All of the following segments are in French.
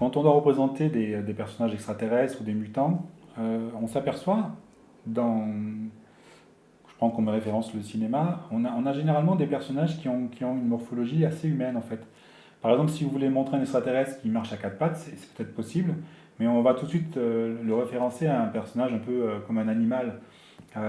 quand on doit représenter des personnages extraterrestres ou des mutants, on s'aperçoit je prends comme référence le cinéma, on a généralement des personnages qui ont une morphologie assez humaine en fait. Par exemple, si vous voulez montrer un extraterrestre qui marche à quatre pattes, c'est peut-être possible, mais on va tout de suite le référencer à un personnage un peu comme un animal.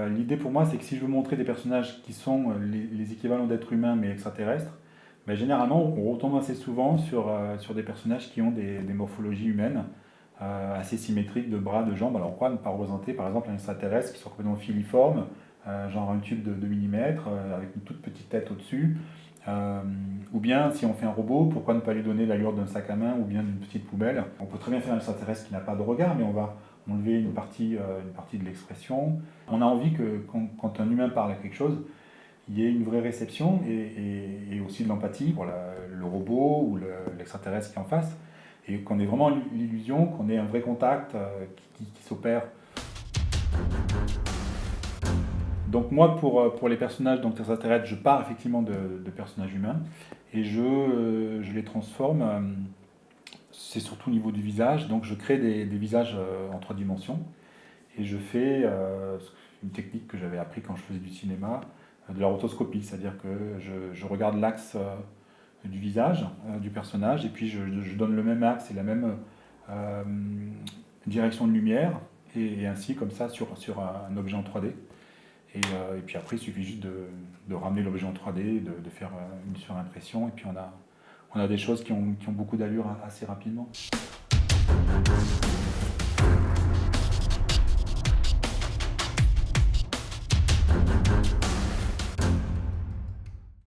L'idée pour moi, c'est que si je veux montrer des personnages qui sont les équivalents d'êtres humains mais extraterrestres, ben, généralement, on retombe assez souvent sur des personnages qui ont des morphologies humaines assez symétriques de bras, de jambes. Alors, pourquoi ne pas représenter par exemple un extraterrestre qui soit complètement filiforme, genre un tube de 2 mm avec une toute petite tête au-dessus. Ou bien, si on fait un robot, pourquoi ne pas lui donner l'allure d'un sac à main ou bien d'une petite poubelle? On peut très bien faire un extraterrestre qui n'a pas de regard, mais on va enlever une partie de l'expression. On a envie que quand un humain parle à quelque chose, il y ait une vraie réception et aussi de l'empathie pour le robot ou l'extraterrestre qui est en face, et qu'on ait vraiment l'illusion qu'on ait un vrai contact qui s'opère. Donc moi, pour les personnages donc, extraterrestres, je pars effectivement de personnages humains et je les transforme. C'est surtout au niveau du visage, donc je crée des visages en 3 dimensions et je fais une technique que j'avais appris quand je faisais du cinéma, de la rotoscopie, c'est-à-dire que je regarde l'axe du visage du personnage et puis je donne le même axe et la même euh, direction de lumière et ainsi comme ça sur un objet en 3D. Et puis après, il suffit juste de ramener l'objet en 3D, de faire une surimpression, et puis on a des choses qui ont beaucoup d'allure assez rapidement.